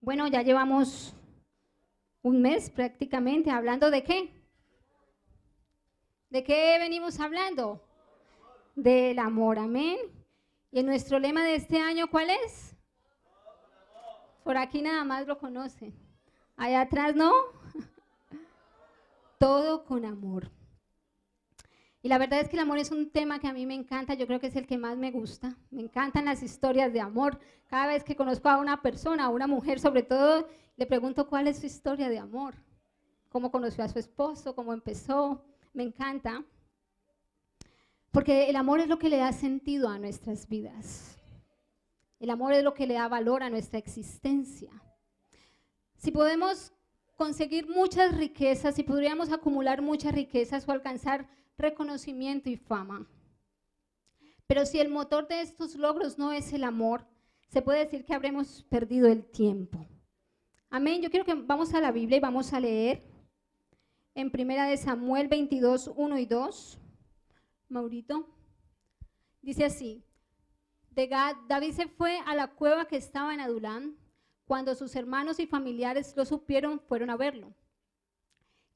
Bueno, ya llevamos un mes prácticamente hablando de qué. ¿De qué venimos hablando? Del amor, amén. Y en nuestro lema de este año, ¿cuál es? Por aquí nada más lo conocen. Allá atrás, ¿no? Todo con amor. Y la verdad es que el amor es un tema que a mí me encanta, yo creo que es el que más me gusta. Me encantan las historias de amor. Cada vez que conozco a una persona, a una mujer sobre todo, le pregunto cuál es su historia de amor. Cómo conoció a su esposo, cómo empezó. Me encanta. Porque el amor es lo que le da sentido a nuestras vidas. El amor es lo que le da valor a nuestra existencia. Si podemos conseguir muchas riquezas, si podríamos acumular muchas riquezas o alcanzar reconocimiento y fama, pero si el motor de estos logros no es el amor, se puede decir que habremos perdido el tiempo. Amén. Yo quiero que vamos a la Biblia y vamos a leer en 1 Samuel 22, 1 y 2. Maurito. Dice así: de Gad, David se fue a la cueva que estaba en Adulán. Cuando sus hermanos y familiares lo supieron, fueron a verlo.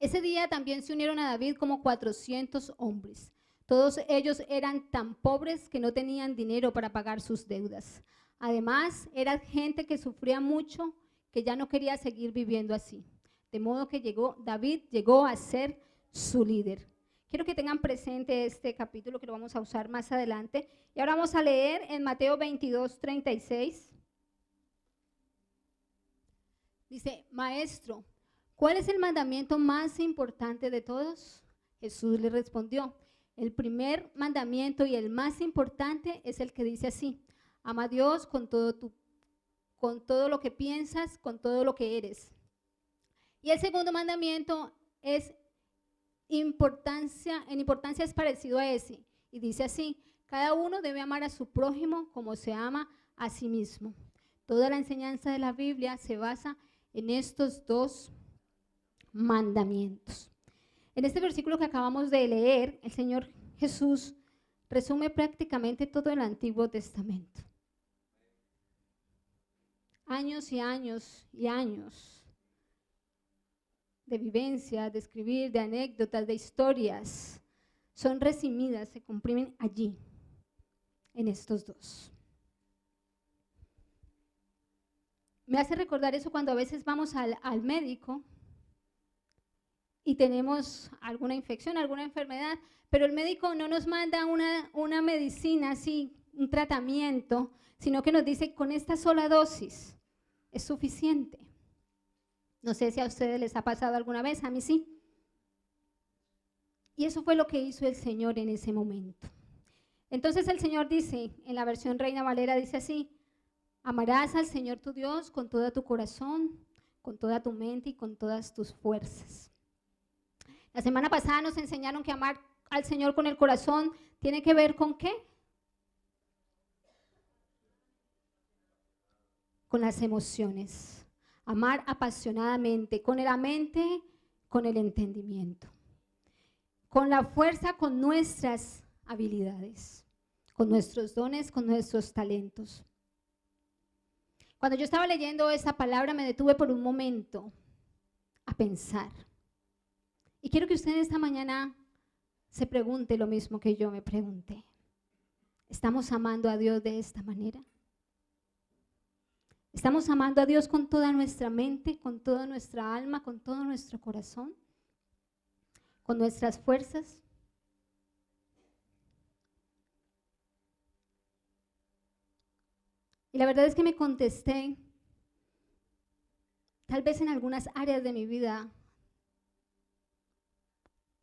Ese día también se unieron a David como 400 hombres. Todos ellos eran tan pobres que no tenían dinero para pagar sus deudas. Además, era gente que sufría mucho, que ya no quería seguir viviendo así. De modo que David llegó a ser su líder. Quiero que tengan presente este capítulo que lo vamos a usar más adelante. Y ahora vamos a leer en Mateo 22, 36. Dice: Maestro, ¿cuál es el mandamiento más importante de todos? Jesús le respondió: el primer mandamiento y el más importante es el que dice así: ama a Dios con todo lo que piensas, con todo lo que eres. Y el segundo mandamiento es en importancia es parecido a ese, y dice así: cada uno debe amar a su prójimo como se ama a sí mismo. Toda la enseñanza de la Biblia se basa en estos dos mandamientos. En este versículo que acabamos de leer, el Señor Jesús resume prácticamente todo el Antiguo Testamento. Años y años y años de vivencia, de escribir, de anécdotas, de historias, son resumidas, se comprimen allí, en estos dos. Me hace recordar eso cuando a veces vamos al médico y tenemos alguna infección, alguna enfermedad, pero el médico no nos manda una medicina así, un tratamiento, sino que nos dice: con esta sola dosis es suficiente. No sé si a ustedes les ha pasado alguna vez, a mí sí. Y eso fue lo que hizo el Señor en ese momento. Entonces el Señor dice, en la versión Reina Valera dice así: amarás al Señor tu Dios con todo tu corazón, con toda tu mente y con todas tus fuerzas. La semana pasada nos enseñaron que amar al Señor con el corazón tiene que ver ¿con qué? Con las emociones. Amar apasionadamente, con la mente, con el entendimiento. Con la fuerza, con nuestras habilidades, con nuestros dones, con nuestros talentos. Cuando yo estaba leyendo esa palabra me detuve por un momento a pensar. Y quiero que usted esta mañana se pregunte lo mismo que yo me pregunté. ¿Estamos amando a Dios de esta manera? ¿Estamos amando a Dios con toda nuestra mente, con toda nuestra alma, con todo nuestro corazón? ¿Con nuestras fuerzas? Y la verdad es que me contesté, tal vez en algunas áreas de mi vida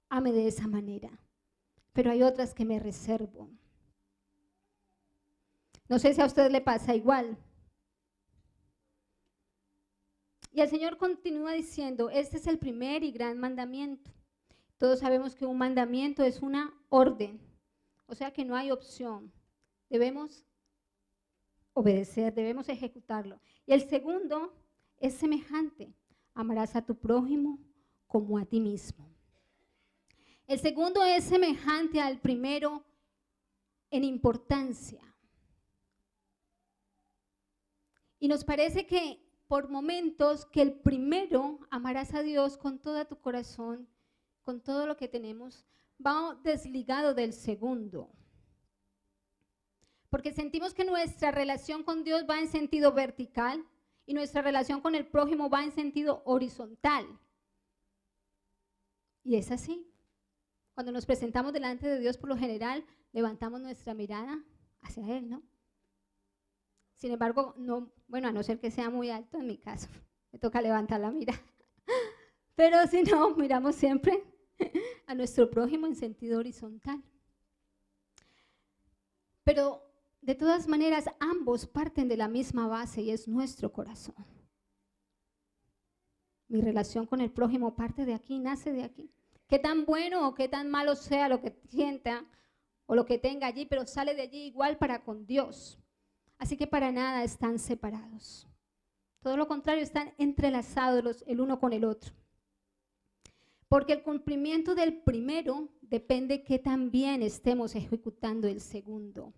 ame de esa manera, pero hay otras que me reservo. No sé si a usted le pasa igual. Y el Señor continúa diciendo: este es el primer y gran mandamiento. Todos sabemos que un mandamiento es una orden, o sea que no hay opción. Debemos obedecer, debemos ejecutarlo. Y el segundo es semejante: amarás a tu prójimo como a ti mismo. El segundo es semejante al primero en importancia. Y nos parece que por momentos que el primero, amarás a Dios con todo tu corazón, con todo lo que tenemos, va desligado del segundo. Porque sentimos que nuestra relación con Dios va en sentido vertical y nuestra relación con el prójimo va en sentido horizontal. Y es así. Cuando nos presentamos delante de Dios, por lo general, levantamos nuestra mirada hacia Él, ¿no? Sin embargo, no, bueno, a no ser que sea muy alto, en mi caso, me toca levantar la mirada. Pero si no, miramos siempre a nuestro prójimo en sentido horizontal. Pero de todas maneras, ambos parten de la misma base y es nuestro corazón. Mi relación con el prójimo parte de aquí, nace de aquí. Qué tan bueno o qué tan malo sea lo que sienta o lo que tenga allí, pero sale de allí igual para con Dios. Así que para nada están separados. Todo lo contrario, están entrelazados el uno con el otro. Porque el cumplimiento del primero depende que también estemos ejecutando el segundo.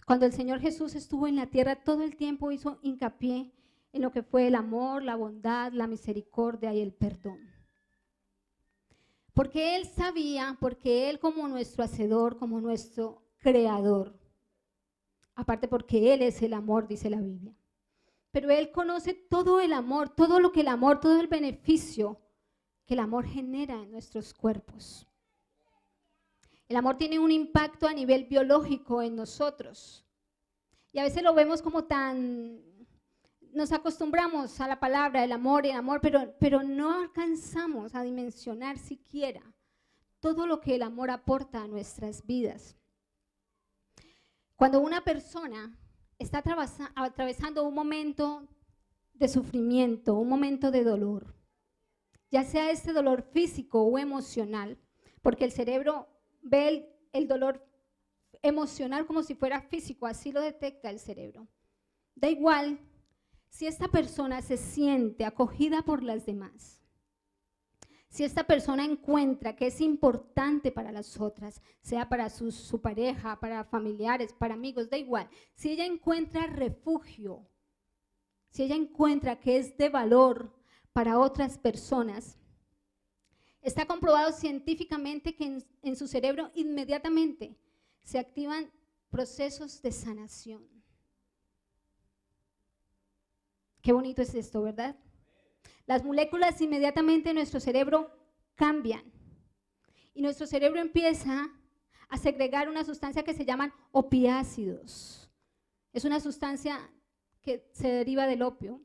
Cuando el Señor Jesús estuvo en la tierra, todo el tiempo hizo hincapié en lo que fue el amor, la bondad, la misericordia y el perdón. Porque Él sabía, porque Él como nuestro hacedor, como nuestro creador, aparte porque Él es el amor, dice la Biblia. Pero Él conoce todo el amor, todo lo que el amor, todo el beneficio que el amor genera en nuestros cuerpos. El amor tiene un impacto a nivel biológico en nosotros. Y a veces lo vemos como tan, nos acostumbramos a la palabra, el amor, pero no alcanzamos a dimensionar siquiera todo lo que el amor aporta a nuestras vidas. Cuando una persona está atravesando un momento de sufrimiento, un momento de dolor, ya sea este dolor físico o emocional, porque el cerebro ve el dolor emocional como si fuera físico, así lo detecta el cerebro. Da igual si esta persona se siente acogida por las demás, si esta persona encuentra que es importante para las otras, sea para su pareja, para familiares, para amigos, da igual. Si ella encuentra refugio, si ella encuentra que es de valor para otras personas, está comprobado científicamente que en su cerebro inmediatamente se activan procesos de sanación. Qué bonito es esto, ¿verdad? Las moléculas inmediatamente en nuestro cerebro cambian y nuestro cerebro empieza a segregar una sustancia que se llaman opiácidos. Es una sustancia que se deriva del opio,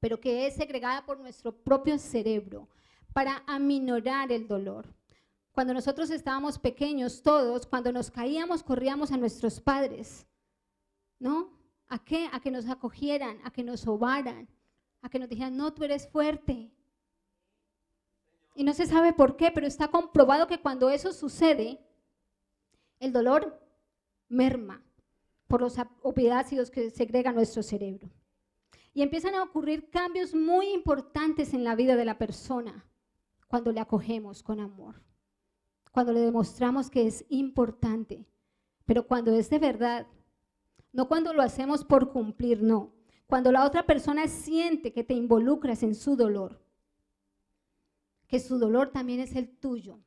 pero que es segregada por nuestro propio cerebro para aminorar el dolor. Cuando nosotros estábamos pequeños, todos, cuando nos caíamos, corríamos a nuestros padres, ¿no? ¿A qué? A que nos acogieran, a que nos sobaran, a que nos dijeran, no, tú eres fuerte. Y no se sabe por qué, pero está comprobado que cuando eso sucede, el dolor merma por los opiáceos que segrega nuestro cerebro. Y empiezan a ocurrir cambios muy importantes en la vida de la persona cuando le acogemos con amor, cuando le demostramos que es importante, pero cuando es de verdad, no cuando lo hacemos por cumplir, no. Cuando la otra persona siente que te involucras en su dolor, que su dolor también es el tuyo.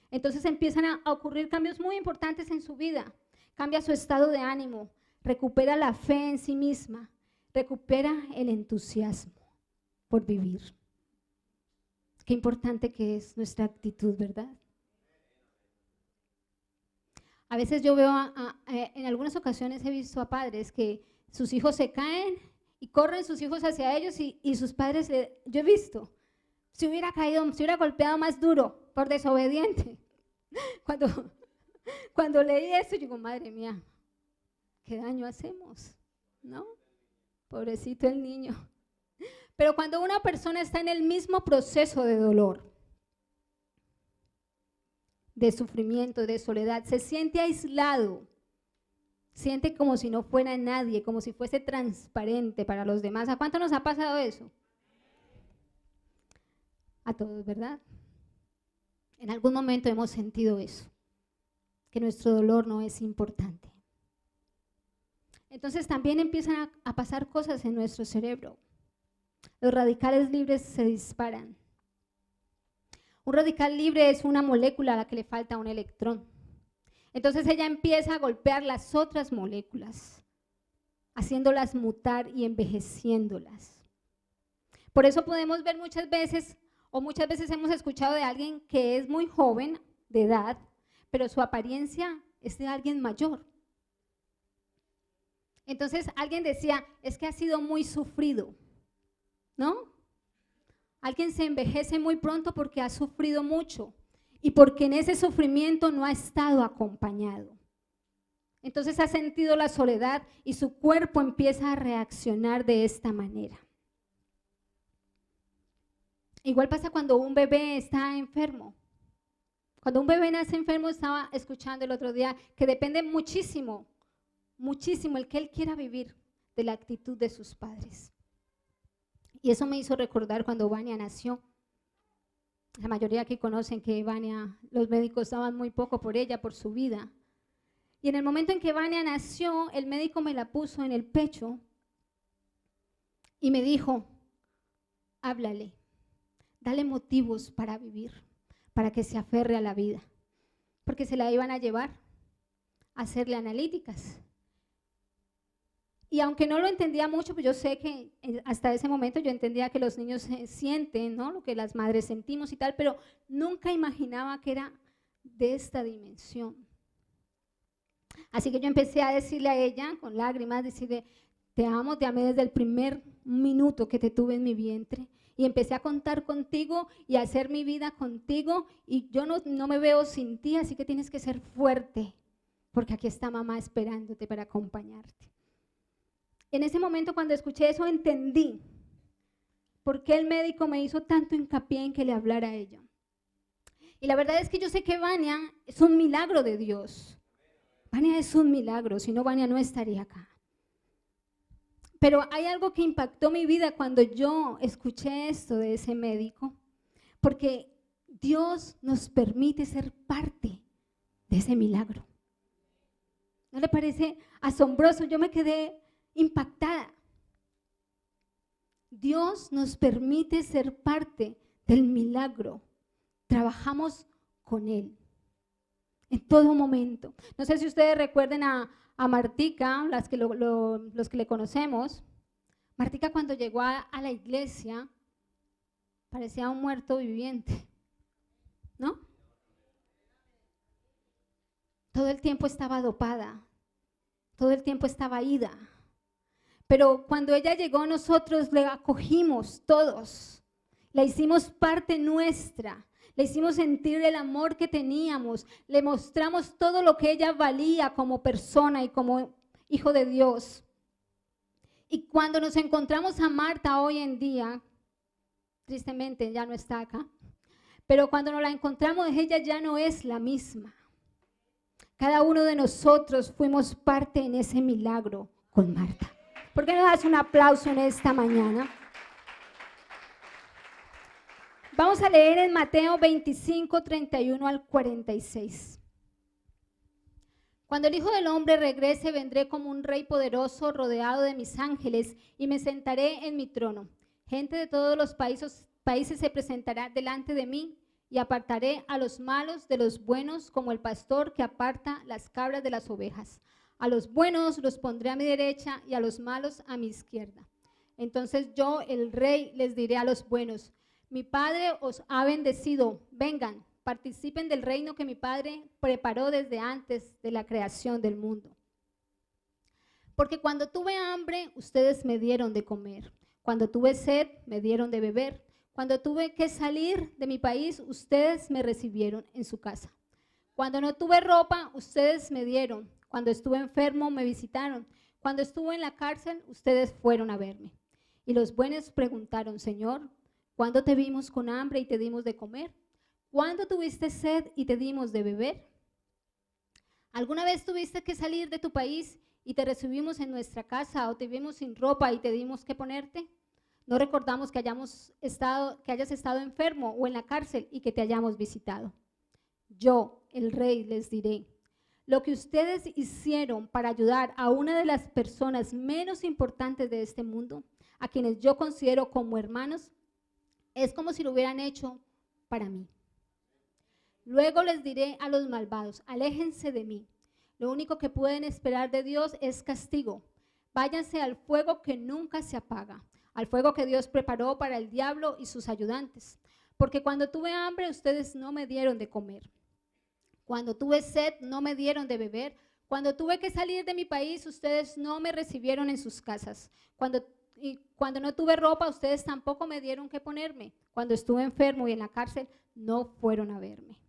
Entonces empiezan a ocurrir cambios muy importantes en su vida. Cambia su estado de ánimo, recupera la fe en sí misma, recupera el entusiasmo por vivir. Qué importante que es nuestra actitud, ¿verdad? A veces yo veo, en algunas ocasiones he visto a padres que sus hijos se caen y corren sus hijos hacia ellos y sus padres, yo he visto, se hubiera caído, se hubiera golpeado más duro por desobediente. Cuando leí eso, digo, madre mía, ¿qué daño hacemos? ¿No? Pobrecito el niño. Pero cuando una persona está en el mismo proceso de dolor, de sufrimiento, de soledad, se siente aislado, siente como si no fuera nadie, como si fuese transparente para los demás. ¿A cuánto nos ha pasado eso? A todos, ¿verdad? En algún momento hemos sentido eso, que nuestro dolor no es importante. entonces también empiezan a pasar cosas en nuestro cerebro. Los radicales libres se disparan. Un radical libre es una molécula a la que le falta un electrón. Entonces ella empieza a golpear las otras moléculas, haciéndolas mutar y envejeciéndolas. Por eso podemos ver muchas veces hemos escuchado de alguien que es muy joven de edad, pero su apariencia es de alguien mayor. Entonces alguien decía, es que ha sido muy sufrido, ¿no? Alguien se envejece muy pronto porque ha sufrido mucho y porque en ese sufrimiento no ha estado acompañado. Entonces ha sentido la soledad y su cuerpo empieza a reaccionar de esta manera. Igual pasa cuando un bebé está enfermo. Cuando un bebé nace enfermo, estaba escuchando el otro día que depende muchísimo el que él quiera vivir de la actitud de sus padres. Y eso me hizo recordar cuando Vania nació. La mayoría aquí conocen que Vania, los médicos daban muy poco por ella, por su vida. Y en el momento en que Vania nació, el médico me la puso en el pecho y me dijo, háblale, dale motivos para vivir, para que se aferre a la vida, porque se la iban a llevar a hacerle analíticas. Y aunque no lo entendía mucho, pues yo sé que hasta ese momento yo entendía que los niños sienten, ¿no?, lo que las madres sentimos y tal, pero nunca imaginaba que era de esta dimensión. Así que yo empecé a decirle a ella, con lágrimas, decirle, te amo, te amé desde el primer minuto que te tuve en mi vientre, y empecé a contar contigo y a hacer mi vida contigo, y yo no me veo sin ti, así que tienes que ser fuerte, porque aquí está mamá esperándote para acompañarte. En ese momento, cuando escuché eso, entendí por qué el médico me hizo tanto hincapié en que le hablara a ella. Y la verdad es que yo sé que Vania es un milagro de Dios. Vania es un milagro, si no, Vania no estaría acá. Pero hay algo que impactó mi vida cuando yo escuché esto de ese médico, porque Dios nos permite ser parte de ese milagro. ¿No le parece asombroso? Yo me quedé impactada. Dios nos permite ser parte del milagro. Trabajamos con Él en todo momento. No sé si ustedes recuerden a Martica, los que le conocemos. Martica, cuando llegó a la iglesia, parecía un muerto viviente, ¿no? Todo el tiempo estaba dopada, todo el tiempo estaba ida. Pero cuando ella llegó, nosotros le acogimos todos, la hicimos parte nuestra, le hicimos sentir el amor que teníamos, le mostramos todo lo que ella valía como persona y como hijo de Dios. Y cuando nos encontramos a Marta hoy en día, tristemente ya no está acá, pero cuando nos la encontramos, ella ya no es la misma. Cada uno de nosotros fuimos parte en ese milagro con Marta. ¿Por qué no das un aplauso en esta mañana? Vamos a leer en Mateo 25, 31 al 46. Cuando el Hijo del Hombre regrese, vendré como un rey poderoso rodeado de mis ángeles y me sentaré en mi trono. Gente de todos los países se presentará delante de mí y apartaré a los malos de los buenos como el pastor que aparta las cabras de las ovejas. A los buenos los pondré a mi derecha y a los malos a mi izquierda. Entonces yo, el rey, les diré a los buenos, mi Padre os ha bendecido, vengan, participen del reino que mi Padre preparó desde antes de la creación del mundo. Porque cuando tuve hambre, ustedes me dieron de comer. Cuando tuve sed, me dieron de beber. Cuando tuve que salir de mi país, ustedes me recibieron en su casa. Cuando no tuve ropa, ustedes me dieron. Cuando estuve enfermo, me visitaron. Cuando estuve en la cárcel, ustedes fueron a verme. Y los buenos preguntaron, Señor, ¿cuándo te vimos con hambre y te dimos de comer? ¿Cuándo tuviste sed y te dimos de beber? ¿Alguna vez tuviste que salir de tu país y te recibimos en nuestra casa, o te vimos sin ropa y te dimos que ponerte? No recordamos que hayas estado enfermo o en la cárcel y que te hayamos visitado. Yo, el rey, les diré, Lo que ustedes hicieron para ayudar a una de las personas menos importantes de este mundo, a quienes yo considero como hermanos, es como si lo hubieran hecho para mí. Luego les diré a los malvados, aléjense de mí. Lo único que pueden esperar de Dios es castigo. Váyanse al fuego que nunca se apaga, al fuego que Dios preparó para el diablo y sus ayudantes. Porque cuando tuve hambre, ustedes no me dieron de comer. Cuando tuve sed, no me dieron de beber. Cuando tuve que salir de mi país, ustedes no me recibieron en sus casas. Cuando no tuve ropa, ustedes tampoco me dieron que ponerme. Cuando estuve enfermo y en la cárcel, no fueron a verme.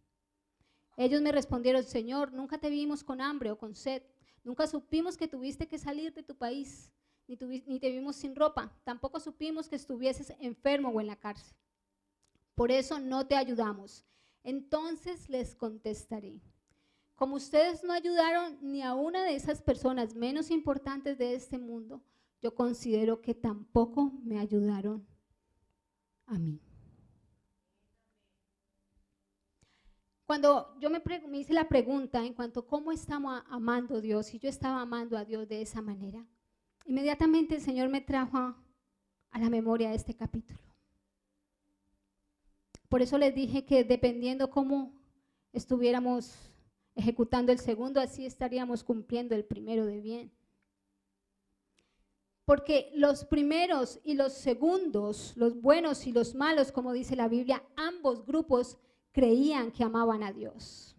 Ellos me respondieron, Señor, nunca te vimos con hambre o con sed. Nunca supimos que tuviste que salir de tu país, ni te vimos sin ropa. Tampoco supimos que estuvieses enfermo o en la cárcel. Por eso no te ayudamos. Entonces les contestaré, como ustedes no ayudaron ni a una de esas personas menos importantes de este mundo, yo considero que tampoco me ayudaron a mí. Cuando yo me hice la pregunta en cuanto a cómo estamos amando a Dios, y yo estaba amando a Dios de esa manera, inmediatamente el Señor me trajo a la memoria este capítulo. Por eso les dije que dependiendo cómo estuviéramos ejecutando el segundo, así estaríamos cumpliendo el primero de bien. Porque los primeros y los segundos, los buenos y los malos, como dice la Biblia, ambos grupos creían que amaban a Dios.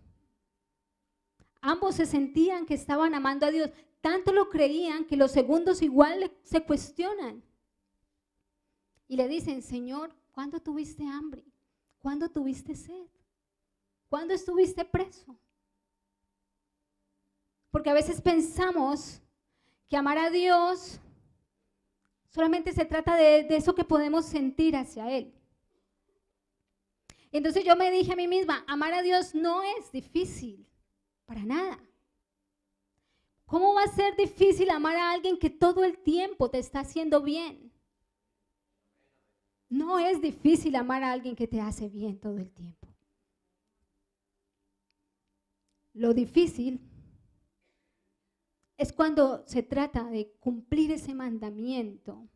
Ambos se sentían que estaban amando a Dios. Tanto lo creían que los segundos igual se cuestionan. Y le dicen, Señor, ¿cuándo tuviste hambre? ¿Cuándo tuviste sed? ¿Cuándo estuviste preso? Porque a veces pensamos que amar a Dios solamente se trata de eso que podemos sentir hacia Él. Entonces yo me dije a mí misma, amar a Dios no es difícil, para nada. ¿Cómo va a ser difícil amar a alguien que todo el tiempo te está haciendo bien? No es difícil amar a alguien que te hace bien todo el tiempo. Lo difícil es cuando se trata de cumplir ese mandamiento,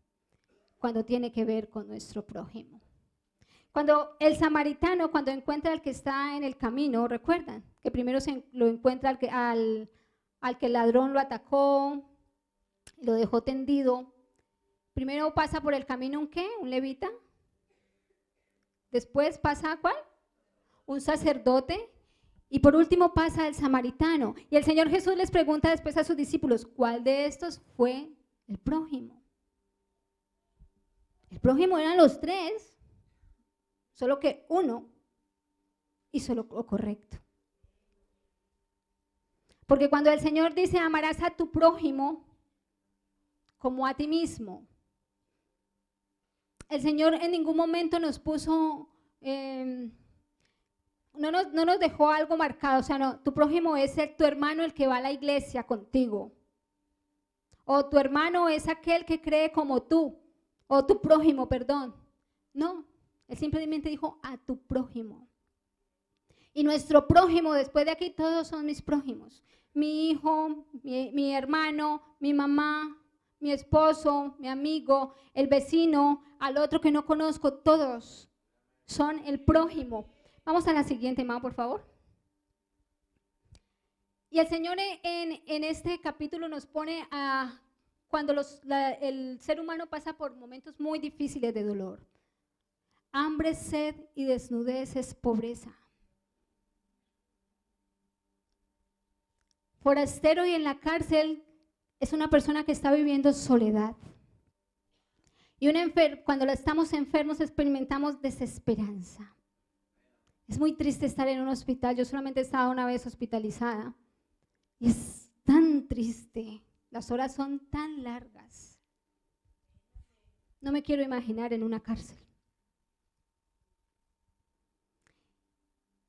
cuando tiene que ver con nuestro prójimo. Cuando el samaritano, cuando encuentra al que está en el camino, recuerdan que primero lo encuentra al que el ladrón lo atacó, lo dejó tendido. Primero pasa por el camino ¿un qué? ¿Un levita? Después pasa ¿cuál? Un sacerdote. Y por último pasa el samaritano. Y el Señor Jesús les pregunta después a sus discípulos, ¿cuál de estos fue el prójimo? El prójimo eran los tres, solo que uno hizo lo correcto. Porque cuando el Señor dice, amarás a tu prójimo como a ti mismo, el Señor en ningún momento nos puso... no nos dejó algo marcado, o sea, no, tu prójimo es tu hermano el que va a la iglesia contigo, o tu hermano es aquel que cree como tú, o tu prójimo, perdón. No, él simplemente dijo a tu prójimo. Y nuestro prójimo, después de aquí, todos son mis prójimos. Mi hijo, mi hermano, mi mamá, mi esposo, mi amigo, el vecino, al otro que no conozco, todos son el prójimo. Vamos a la siguiente, mamá, por favor. Y el Señor en este capítulo nos pone a cuando el ser humano pasa por momentos muy difíciles de dolor. Hambre, sed y desnudez es pobreza. Forastero y en la cárcel es una persona que está viviendo soledad. Y cuando estamos enfermos experimentamos desesperanza. Es muy triste estar en un hospital. Yo solamente he estado una vez hospitalizada. Y es tan triste. Las horas son tan largas. No me quiero imaginar en una cárcel.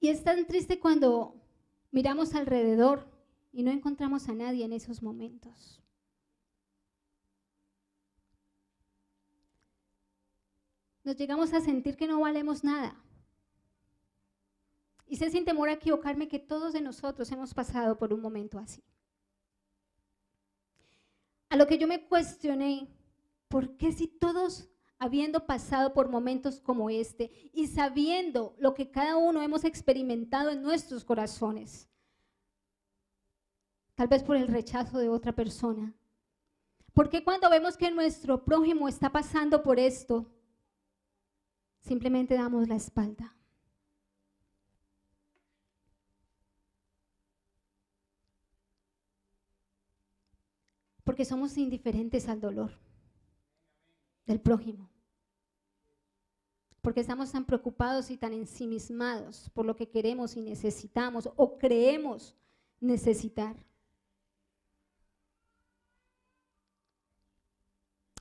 Y es tan triste cuando miramos alrededor y no encontramos a nadie en esos momentos. Nos llegamos a sentir que no valemos nada. Y sé sin temor a equivocarme que todos de nosotros hemos pasado por un momento así. A lo que yo me cuestioné, ¿por qué si todos habiendo pasado por momentos como este y sabiendo lo que cada uno hemos experimentado en nuestros corazones, tal vez por el rechazo de otra persona, ¿por qué cuando vemos que nuestro prójimo está pasando por esto, simplemente damos la espalda? Porque somos indiferentes al dolor del prójimo. Porque estamos tan preocupados y tan ensimismados por lo que queremos y necesitamos o creemos necesitar.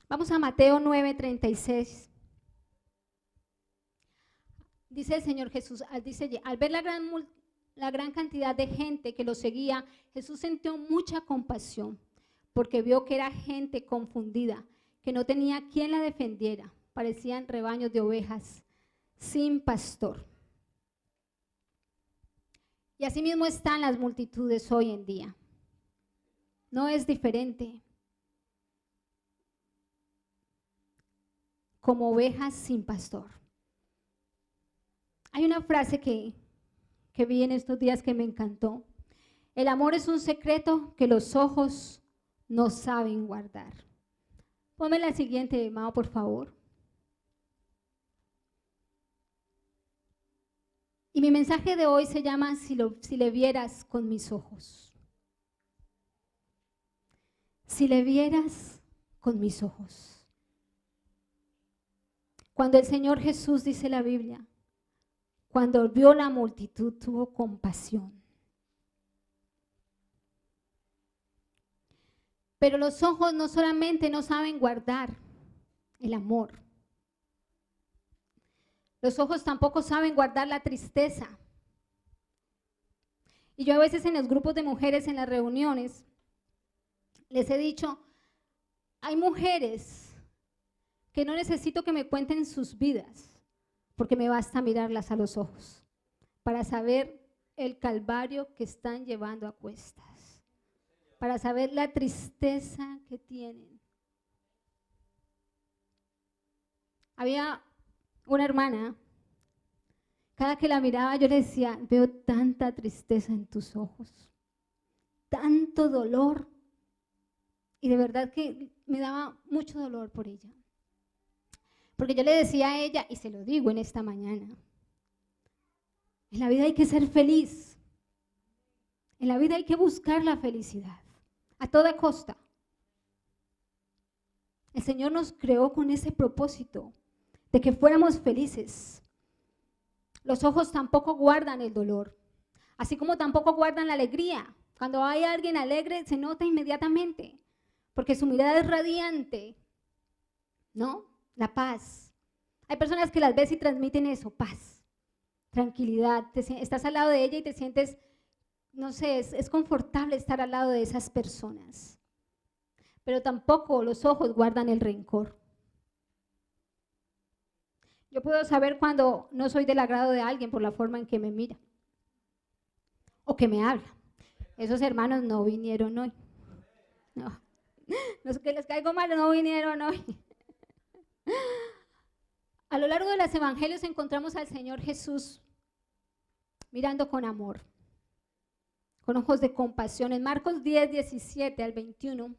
Vamos a Mateo 9:36. Dice el Señor Jesús, al ver la gran cantidad de gente que lo seguía, Jesús sintió mucha compasión porque vio que era gente confundida, que no tenía quien la defendiera. Parecían rebaños de ovejas sin pastor. Y así mismo están las multitudes hoy en día. No es diferente. Como ovejas sin pastor. Hay una frase que vi en estos días que me encantó. El amor es un secreto que los ojos no saben guardar. Ponme la siguiente, Mao, por favor. Y mi mensaje de hoy se llama Si le vieras con mis ojos. Si le vieras con mis ojos. Cuando el Señor Jesús, dice la Biblia, cuando vio la multitud, tuvo compasión. Pero los ojos no solamente no saben guardar el amor. Los ojos tampoco saben guardar la tristeza. Y yo a veces en los grupos de mujeres, en las reuniones, les he dicho, hay mujeres que no necesito que me cuenten sus vidas, porque me basta mirarlas a los ojos para saber el calvario que están llevando a cuestas, para saber la tristeza que tienen. Había una hermana, cada que la miraba yo le decía, veo tanta tristeza en tus ojos, tanto dolor, y de verdad que me daba mucho dolor por ella. Porque yo le decía a ella, y se lo digo en esta mañana, en la vida hay que ser feliz, en la vida hay que buscar la felicidad, a toda costa. El Señor nos creó con ese propósito, de que fuéramos felices. Los ojos tampoco guardan el dolor, así como tampoco guardan la alegría. Cuando hay alguien alegre se nota inmediatamente, porque su mirada es radiante, ¿no? La paz. Hay personas que las ves y transmiten eso, paz, tranquilidad. Estás al lado de ella y te sientes, no sé, es confortable estar al lado de esas personas. Pero tampoco los ojos guardan el rencor. Yo puedo saber cuando no soy del agrado de alguien por la forma en que me mira o que me habla. Esos hermanos no vinieron hoy. No. Los que les caigo mal no vinieron hoy. A lo largo de los evangelios encontramos al Señor Jesús mirando con amor, con ojos de compasión. En Marcos 10, 17 al 21,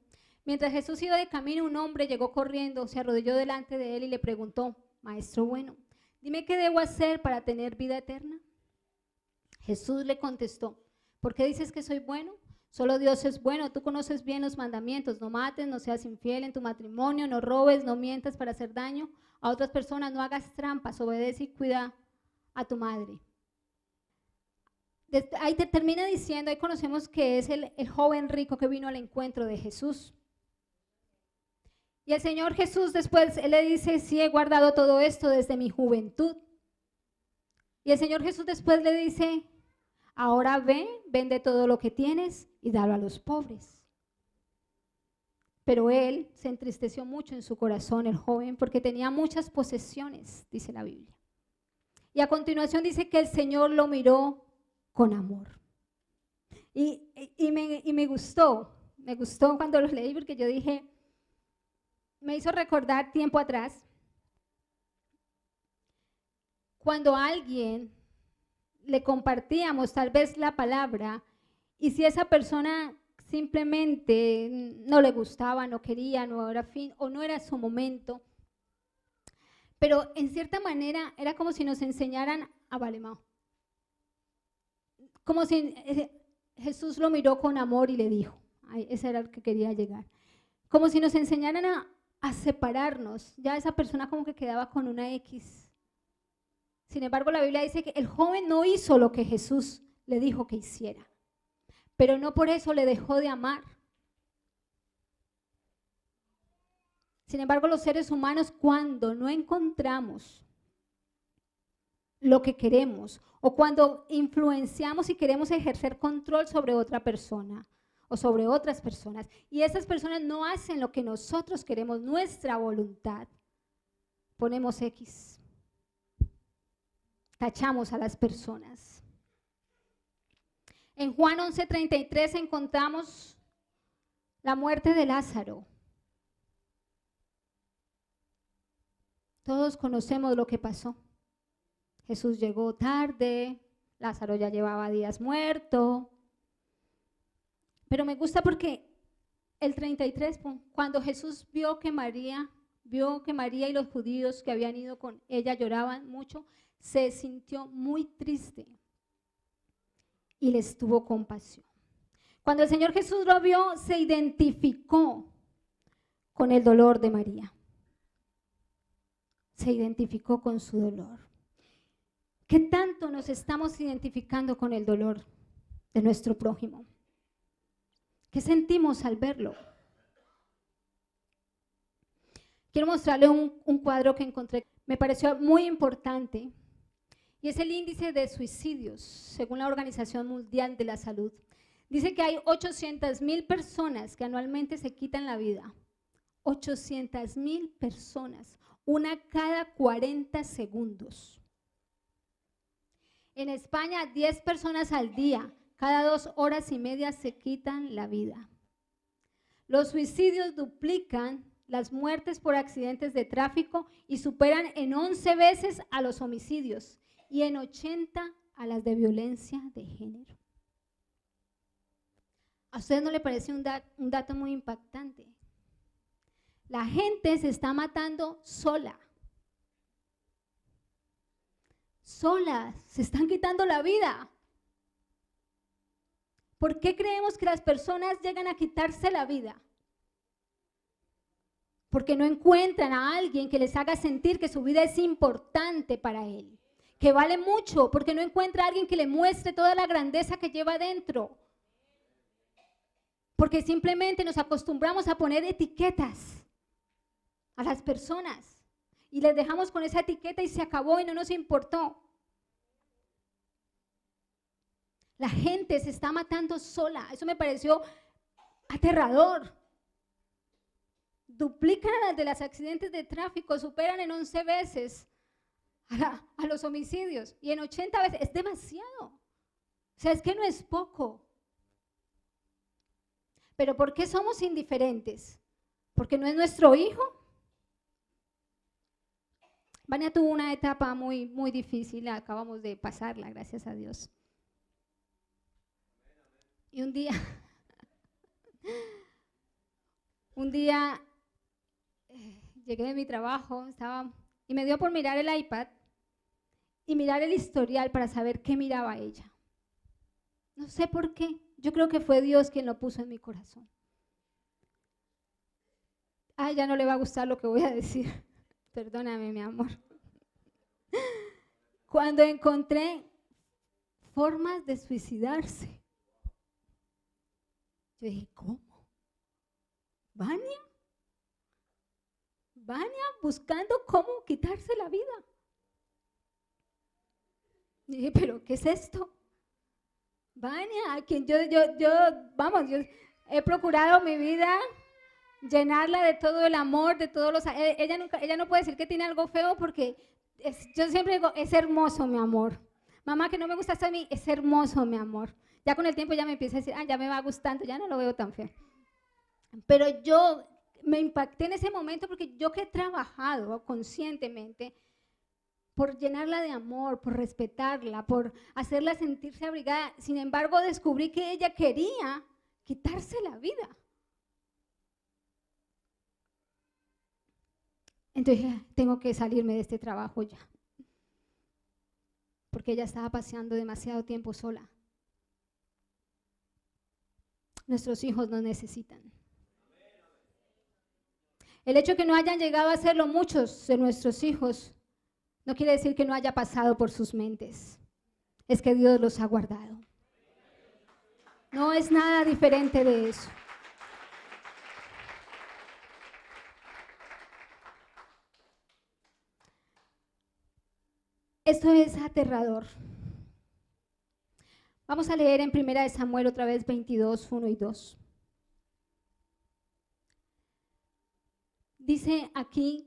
mientras Jesús iba de camino, un hombre llegó corriendo, se arrodilló delante de él y le preguntó, Maestro bueno, dime qué debo hacer para tener vida eterna. Jesús le contestó, ¿por qué dices que soy bueno? Solo Dios es bueno, tú conoces bien los mandamientos, no mates, no seas infiel en tu matrimonio, no robes, no mientas para hacer daño a otras personas, no hagas trampas, obedece y cuida a tu madre. Ahí te termina diciendo, ahí conocemos que es el joven rico que vino al encuentro de Jesús. Y el Señor Jesús después, Él le dice, sí, he guardado todo esto desde mi juventud. Y el Señor Jesús después le dice, ahora ve, vende todo lo que tienes y dalo a los pobres. Pero él se entristeció mucho en su corazón, el joven, porque tenía muchas posesiones, dice la Biblia. Y a continuación dice que el Señor lo miró con amor. Y me gustó cuando lo leí porque yo dije, me hizo recordar tiempo atrás, cuando a alguien le compartíamos tal vez la palabra y si esa persona simplemente no le gustaba, no quería, no era fin o no era su momento, pero en cierta manera era como si nos enseñaran a Valemao. Como si Jesús lo miró con amor y le dijo, ese era el que quería llegar, como si nos enseñaran a separarnos, ya esa persona como que quedaba con una X. Sin embargo, la Biblia dice que el joven no hizo lo que Jesús le dijo que hiciera, pero no por eso le dejó de amar. Sin embargo, los seres humanos, cuando no encontramos lo que queremos o cuando influenciamos y queremos ejercer control sobre otra persona o sobre otras personas y esas personas no hacen lo que nosotros queremos, nuestra voluntad, ponemos X, tachamos a las personas. En Juan 11:33 encontramos la muerte de Lázaro. Todos conocemos lo que pasó. Jesús llegó tarde, Lázaro ya llevaba días muerto. Pero me gusta porque el 33, cuando Jesús vio que María y los judíos que habían ido con ella lloraban mucho, se sintió muy triste y les tuvo compasión. Cuando el Señor Jesús lo vio, se identificó con el dolor de María. Se identificó con su dolor. ¿Qué tanto nos estamos identificando con el dolor de nuestro prójimo? ¿Qué sentimos al verlo? Quiero mostrarle un cuadro que encontré, me pareció muy importante, y es el índice de suicidios, según la Organización Mundial de la Salud. Dice que hay 800,000 personas que anualmente se quitan la vida. 800,000 personas, una cada 40 segundos. En España, 10 personas al día, cada 2 horas y media se quitan la vida. Los suicidios duplican las muertes por accidentes de tráfico y superan en 11 veces a los homicidios y en 80 a las de violencia de género. ¿A ustedes no le parece un dato muy impactante? La gente se está matando sola. Solas, se están quitando la vida. ¿Por qué creemos que las personas llegan a quitarse la vida? Porque no encuentran a alguien que les haga sentir que su vida es importante para él, que vale mucho, porque no encuentra a alguien que le muestre toda la grandeza que lleva dentro. Porque simplemente nos acostumbramos a poner etiquetas a las personas y les dejamos con esa etiqueta y se acabó y no nos importó. La gente se está matando sola, eso me pareció aterrador. Duplican a las de los accidentes de tráfico, superan en 11 veces a los homicidios y en 80 veces, es demasiado. O sea, es que no es poco. Pero ¿por qué somos indiferentes? ¿Porque no es nuestro hijo? Vania tuvo una etapa muy, muy difícil, acabamos de pasarla, gracias a Dios. Y un día llegué de mi trabajo, y me dio por mirar el iPad y mirar el historial para saber qué miraba ella. No sé por qué, yo creo que fue Dios quien lo puso en mi corazón. Ay, ya no le va a gustar lo que voy a decir, perdóname, mi amor. Cuando encontré formas de suicidarse, yo dije, ¿cómo? ¿Vania buscando cómo quitarse la vida? Y dije, ¿pero qué es esto? Vania, a quien yo he procurado mi vida llenarla de todo el amor, de todos los… Ella no puede decir que tiene algo feo porque Yo siempre digo, es hermoso, mi amor. Mamá, que no me gusta a mí, es hermoso, mi amor. Ya con el tiempo ya me empieza a decir, ya me va gustando, ya no lo veo tan feo. Pero yo me impacté en ese momento porque yo que he trabajado conscientemente por llenarla de amor, por respetarla, por hacerla sentirse abrigada, sin embargo descubrí que ella quería quitarse la vida. Entonces dije, tengo que salirme de este trabajo ya, porque ella estaba paseando demasiado tiempo sola. Nuestros hijos nos necesitan. El hecho de que no hayan llegado a hacerlo muchos de nuestros hijos no quiere decir que no haya pasado por sus mentes. Es que Dios los ha guardado. No es nada diferente de eso. Esto es aterrador. Vamos a leer en 1 Samuel otra vez 22, 1 y 2. Dice aquí,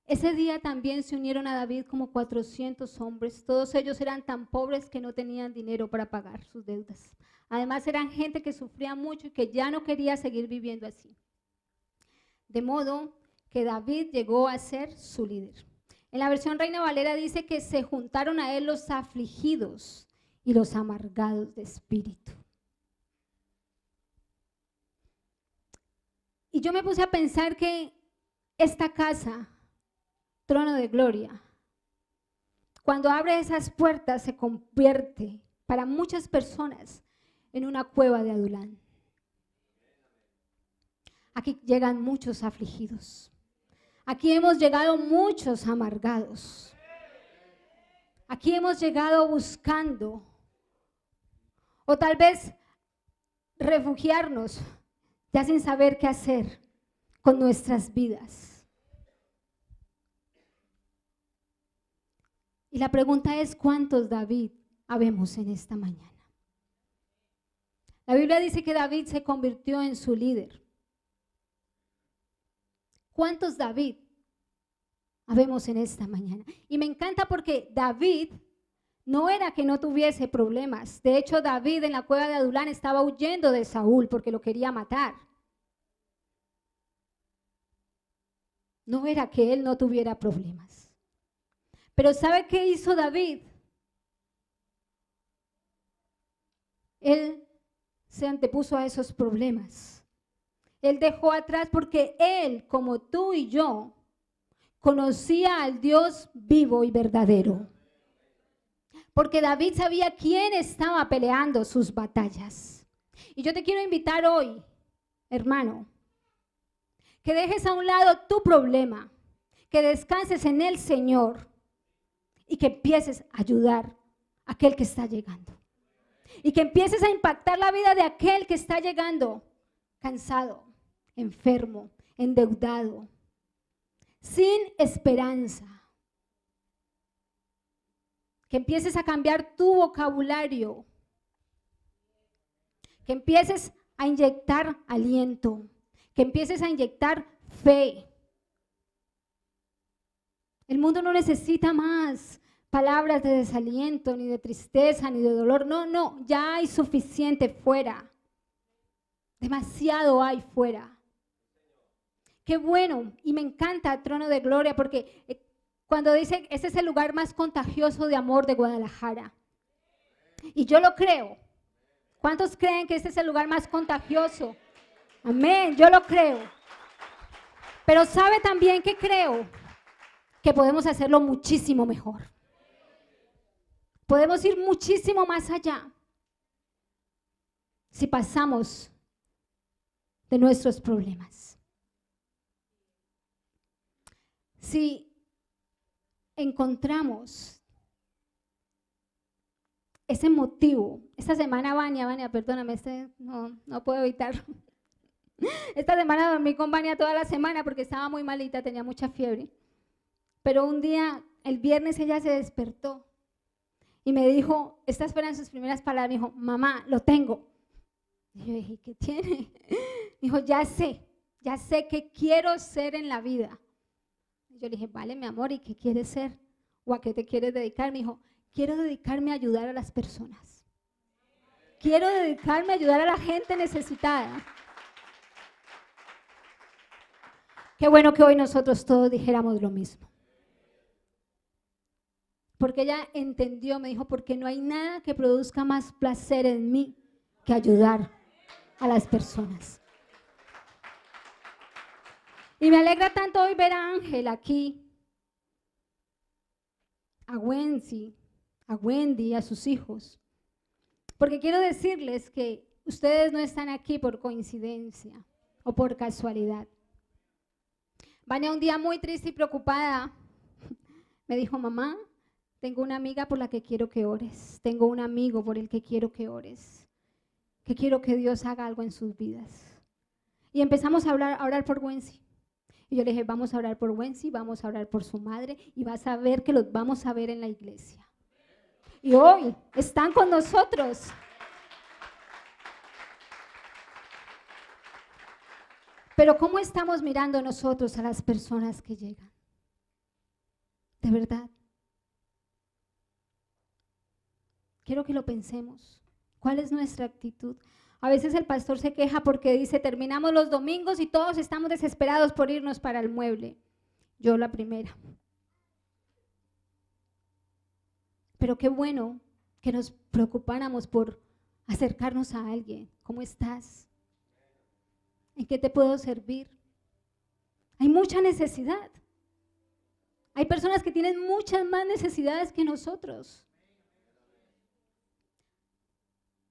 ese día también se unieron a David como 400 hombres. Todos ellos eran tan pobres que no tenían dinero para pagar sus deudas. Además eran gente que sufría mucho y que ya no quería seguir viviendo así. De modo que David llegó a ser su líder. En la versión Reina Valera dice que se juntaron a él los afligidos y los amargados de espíritu. Y yo me puse a pensar que esta casa, trono de gloria, cuando abre esas puertas se convierte para muchas personas en una cueva de Adulán. Aquí llegan muchos afligidos. Aquí hemos llegado muchos amargados. Aquí hemos llegado buscando, o tal vez refugiarnos, ya sin saber qué hacer con nuestras vidas. Y la pregunta es, ¿cuántos David habemos en esta mañana? La Biblia dice que David se convirtió en su líder. ¿Cuántos David habemos en esta mañana? Y me encanta porque David no era que no tuviese problemas. De hecho, David en la cueva de Adulán estaba huyendo de Saúl porque lo quería matar. No era que él no tuviera problemas. Pero ¿sabe qué hizo David? Él se antepuso a esos problemas. Él dejó atrás porque él, como tú y yo, conocía al Dios vivo y verdadero. Porque David sabía quién estaba peleando sus batallas. Y yo te quiero invitar hoy, hermano, que dejes a un lado tu problema, que descanses en el Señor y que empieces a ayudar a aquel que está llegando. Y que empieces a impactar la vida de aquel que está llegando cansado, enfermo, endeudado, sin esperanza. Que empieces a cambiar tu vocabulario, que empieces a inyectar aliento, que empieces a inyectar fe. El mundo no necesita más palabras de desaliento, ni de tristeza, ni de dolor. No, ya hay suficiente fuera. Demasiado hay fuera. Qué bueno, y me encanta Trono de Gloria, porque cuando dice, ese es el lugar más contagioso de amor de Guadalajara. Y yo lo creo. ¿Cuántos creen que este es el lugar más contagioso? Amén, yo lo creo. Pero ¿sabe también que creo? Que podemos hacerlo muchísimo mejor. Podemos ir muchísimo más allá si pasamos de nuestros problemas. Si encontramos ese motivo. Esta semana, Vania, perdóname, no puedo evitar. Esta semana dormí con Vania toda la semana porque estaba muy malita, tenía mucha fiebre. Pero un día, el viernes, ella se despertó y me dijo, estas fueron sus primeras palabras, me dijo, mamá, lo tengo. Y yo dije, ¿qué tiene? Me dijo, ya sé qué quiero ser en la vida. Yo le dije, vale, mi amor, ¿y qué quieres ser? ¿O a qué te quieres dedicar? Me dijo, quiero dedicarme a ayudar a las personas. Quiero dedicarme a ayudar a la gente necesitada. Qué bueno que hoy nosotros todos dijéramos lo mismo. Porque ella entendió, me dijo, porque no hay nada que produzca más placer en mí que ayudar a las personas. Y me alegra tanto hoy ver a Ángel aquí, a Wendy, a sus hijos. Porque quiero decirles que ustedes no están aquí por coincidencia o por casualidad. Vania, un día muy triste y preocupada, me dijo, mamá, tengo una amiga por la que quiero que ores, tengo un amigo por el que quiero que ores, que quiero que Dios haga algo en sus vidas. Y empezamos a orar por Wendy. Y yo le dije, vamos a orar por Wendy, vamos a orar por su madre y vas a ver que los vamos a ver en la iglesia. Y hoy están con nosotros. Pero ¿cómo estamos mirando nosotros a las personas que llegan? De verdad. Quiero que lo pensemos. ¿Cuál es nuestra actitud? A veces el pastor se queja porque dice, terminamos los domingos y todos estamos desesperados por irnos para el mueble. Yo la primera. Pero qué bueno que nos preocupáramos por acercarnos a alguien. ¿Cómo estás? ¿En qué te puedo servir? Hay mucha necesidad. Hay personas que tienen muchas más necesidades que nosotros.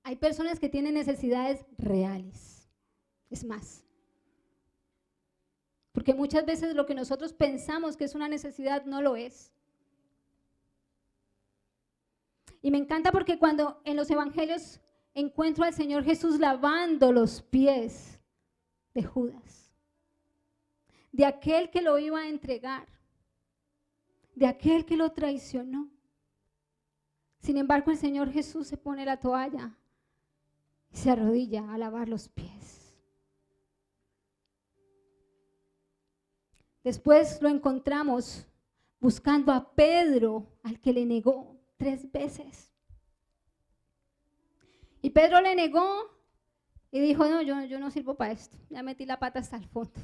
Hay personas que tienen necesidades reales. Es más, porque muchas veces lo que nosotros pensamos que es una necesidad no lo es. Y me encanta porque cuando en los evangelios encuentro al Señor Jesús lavando los pies de Judas, de aquel que lo iba a entregar, de aquel que lo traicionó. Sin embargo, el Señor Jesús se pone la toalla y se arrodilla a lavar los pies. Después lo encontramos buscando a Pedro, al que le negó 3 veces. Y Pedro le negó y dijo, no, yo no sirvo para esto, ya metí la pata hasta el fondo.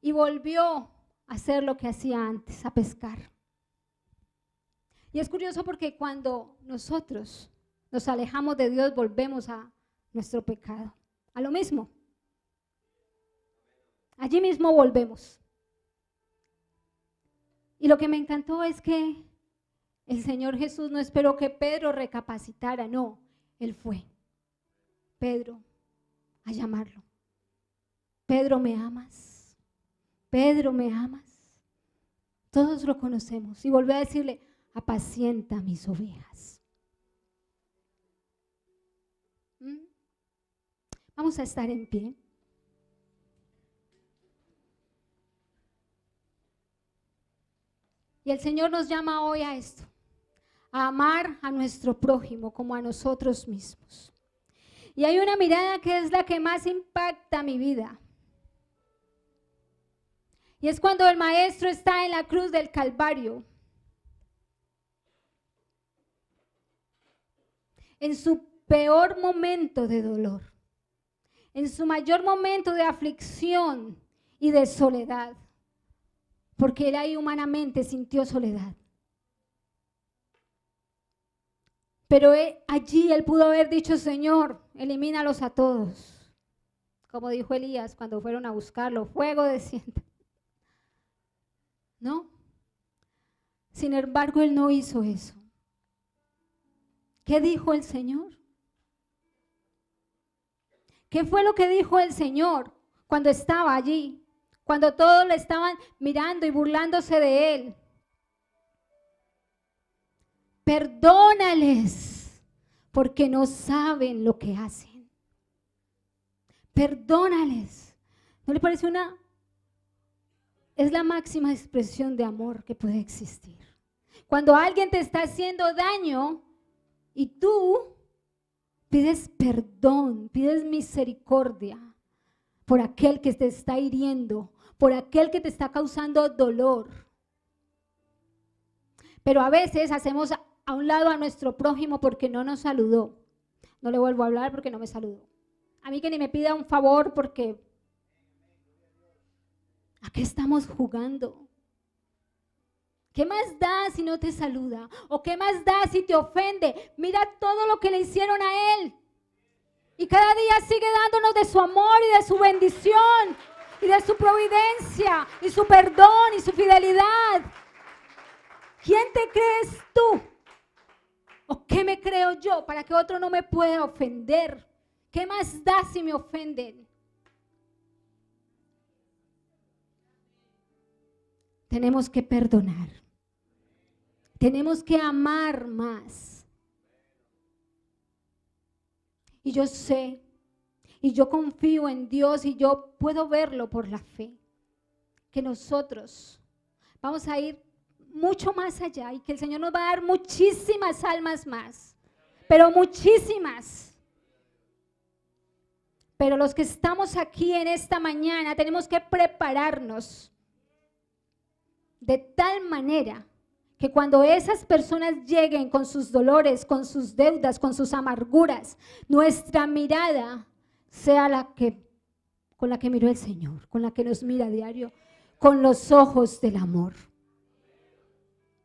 Y volvió a hacer lo que hacía antes, a pescar. Y es curioso porque cuando nosotros nos alejamos de Dios, volvemos a nuestro pecado, a lo mismo. Allí mismo volvemos. Y lo que me encantó es que el Señor Jesús no esperó que Pedro recapacitara, no, Él fue. Pedro, a llamarlo. Pedro, ¿me amas? Pedro, ¿me amas? Todos lo conocemos. Y volvió a decirle, apacienta mis ovejas. Vamos a estar en pie. Y el Señor nos llama hoy a esto, a amar a nuestro prójimo como a nosotros mismos. Y hay una mirada que es la que más impacta mi vida. Y es cuando el Maestro está en la cruz del Calvario, en su peor momento de dolor, en su mayor momento de aflicción y de soledad, porque él ahí humanamente sintió soledad. Pero allí él pudo haber dicho, Señor, elimínalos a todos. Como dijo Elías cuando fueron a buscarlo, fuego desciende. ¿No? Sin embargo, él no hizo eso. ¿Qué dijo el Señor? ¿Qué fue lo que dijo el Señor cuando estaba allí? Cuando todos le estaban mirando y burlándose de él. Perdónales, porque no saben lo que hacen. Perdónales. ¿No le parece una? Es la máxima expresión de amor que puede existir. Cuando alguien te está haciendo daño y tú pides perdón, pides misericordia, por aquel que te está hiriendo, por aquel que te está causando dolor. Pero a veces hacemos a un lado a nuestro prójimo porque no nos saludó. No le vuelvo a hablar porque no me saludó. A mí que ni me pida un favor porque ¿a qué estamos jugando? ¿Qué más da si no te saluda? ¿O qué más da si te ofende? Mira todo lo que le hicieron a él. Y cada día sigue dándonos de su amor y de su bendición y de su providencia y su perdón y su fidelidad. ¿Quién te crees tú? ¿O qué me creo yo para que otro no me pueda ofender? ¿Qué más da si me ofenden? Tenemos que perdonar. Tenemos que amar más. Y yo sé, y yo confío en Dios y yo puedo verlo por la fe, que nosotros vamos a ir mucho más allá y que el Señor nos va a dar muchísimas almas más, pero muchísimas. Pero los que estamos aquí en esta mañana tenemos que prepararnos de tal manera que cuando esas personas lleguen con sus dolores, con sus deudas, con sus amarguras, nuestra mirada sea con la que miró el Señor, con la que nos mira a diario, con los ojos del amor.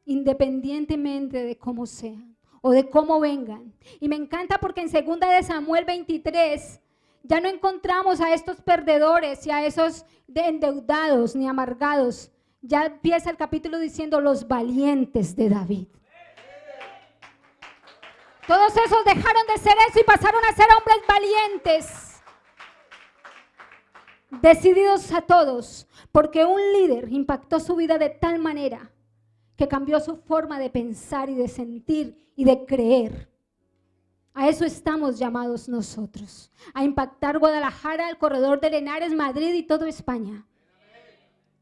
Independientemente de cómo sean o de cómo vengan. Y me encanta porque en 2 de Samuel 23 ya no encontramos a estos perdedores y a esos endeudados ni amargados. Ya empieza el capítulo diciendo los valientes de David. Todos esos dejaron de ser eso y pasaron a ser hombres valientes, decididos a todos, porque un líder impactó su vida de tal manera que cambió su forma de pensar y de sentir y de creer. A eso estamos llamados nosotros, a impactar Guadalajara, el corredor de Henares, Madrid y toda España.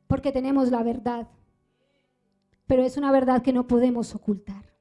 Porque tenemos la verdad, pero es una verdad que no podemos ocultar.